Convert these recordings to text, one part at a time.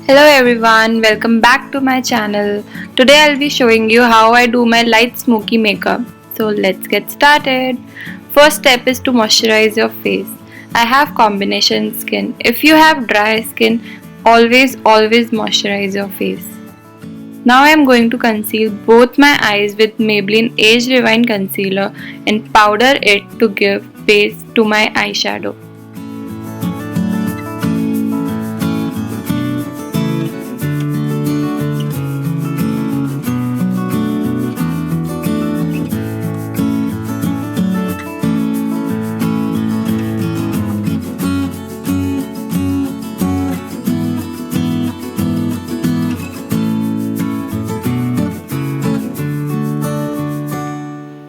Hello everyone, welcome back to my channel. Today I'll be showing you how I do my light smoky makeup. So let's get started. First step is to moisturize your face. I have combination skin. If you have dry skin, always moisturize your face. Now I am going to conceal both my eyes with Maybelline Age Rewind Concealer and powder it to give base to my eyeshadow.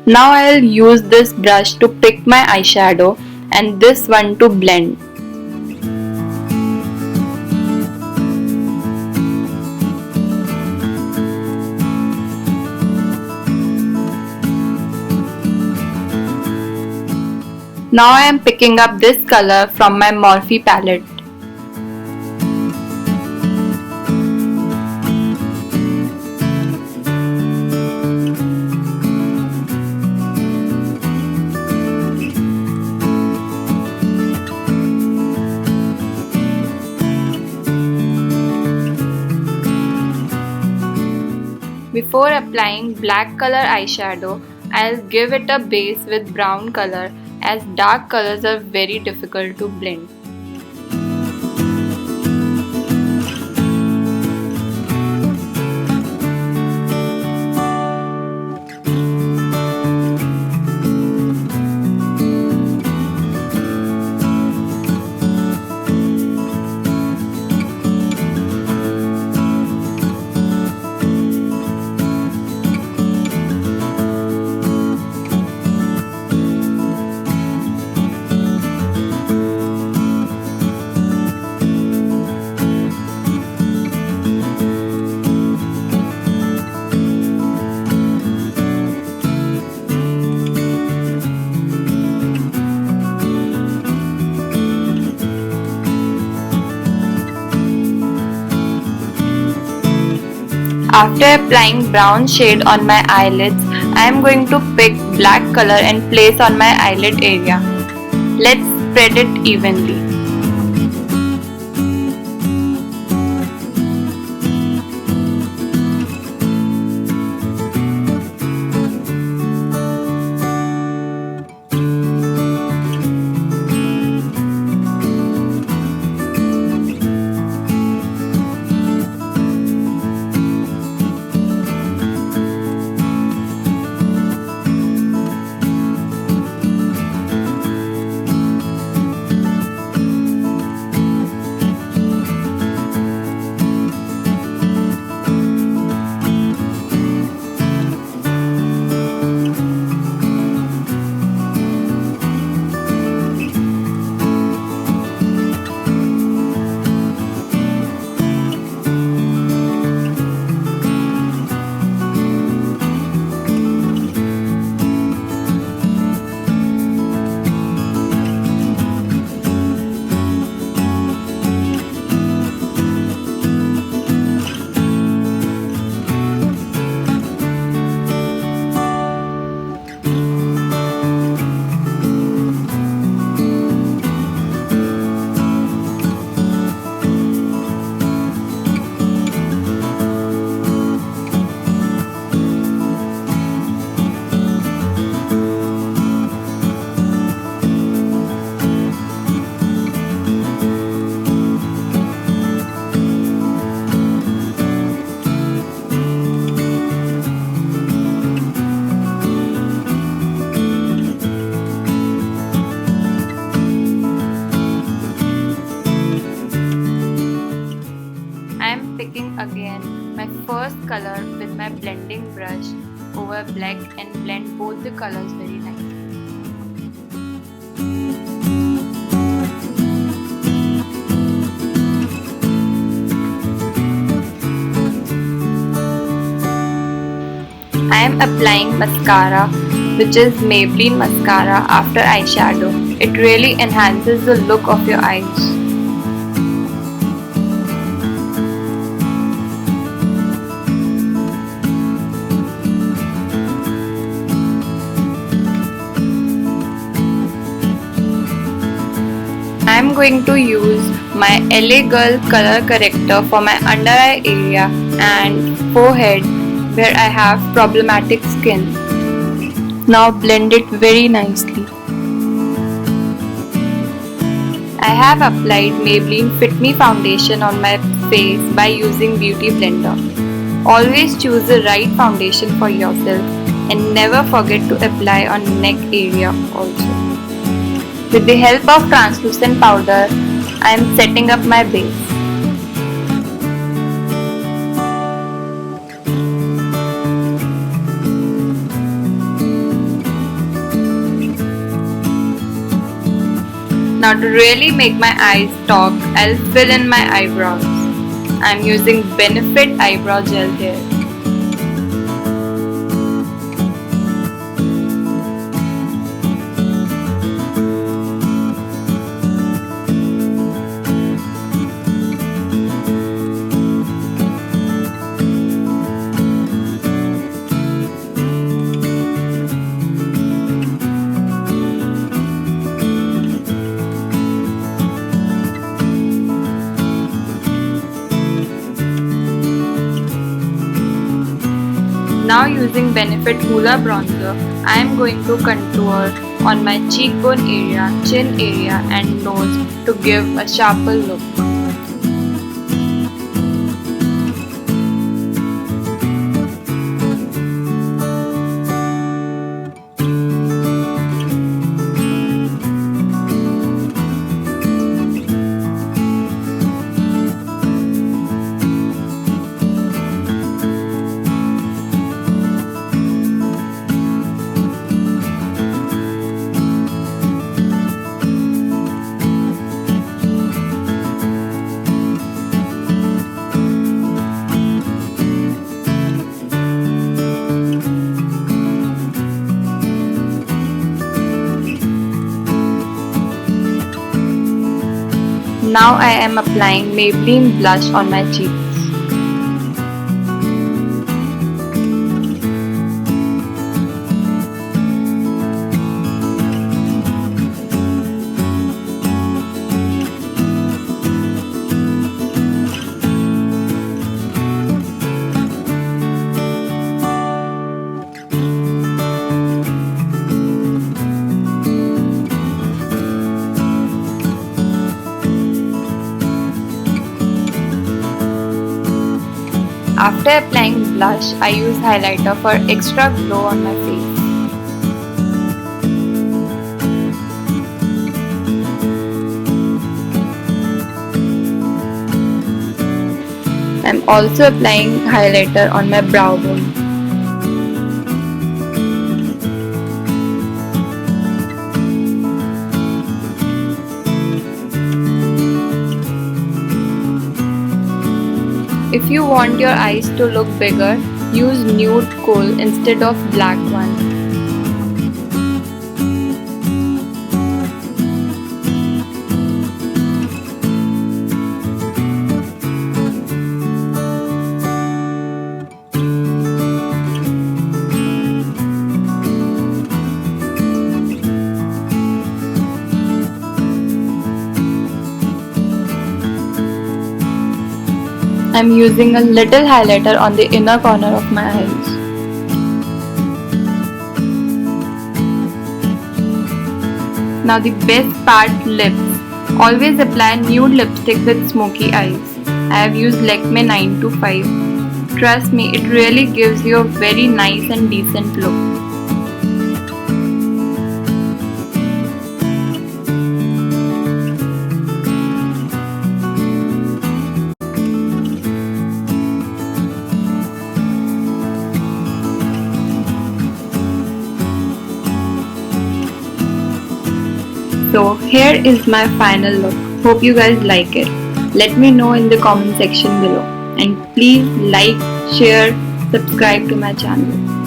Now I'll use this brush to pick my eyeshadow and this one to blend. Now I am picking up this color from my Morphe palette. Before applying black color eyeshadow, I'll give it a base with brown color as dark colors are very difficult to blend. After applying brown shade on my eyelids, I am going to pick black color and place on my eyelid area. Let's spread it evenly. Again my first color with my blending brush over black and blend both the colors very nicely. I am applying mascara, which is Maybelline mascara after eyeshadow. It really enhances the look of your eyes. going to use my LA Girl color corrector for my under eye area and forehead where I have problematic skin. Now blend it very nicely. I have applied Maybelline Fit Me foundation on my face by using Beauty Blender. Always choose the right foundation for yourself and never forget to apply on neck area also. With the help of translucent powder, I am setting up my base. Now to really make my eyes talk, I'll fill in my eyebrows. I'm using Benefit Eyebrow Gel here. Now using Benefit Hoola Bronzer, I am going to contour on my cheekbone area, chin area and nose to give a sharper look. Now I am applying Maybelline blush on my cheeks. After applying blush, I use highlighter for extra glow on my face. I'm also applying highlighter on my brow bone. If you want your eyes to look bigger, use nude kohl instead of black one. I'm using a little highlighter on the inner corner of my eyes. Now the best part, lips. Always apply nude lipstick with smoky eyes. I have used Lakme 925. Trust me, it really gives you a very nice and decent look. So here is my final look. Hope you guys like it. Let me know in the comment section below. And please like, share, subscribe to my channel.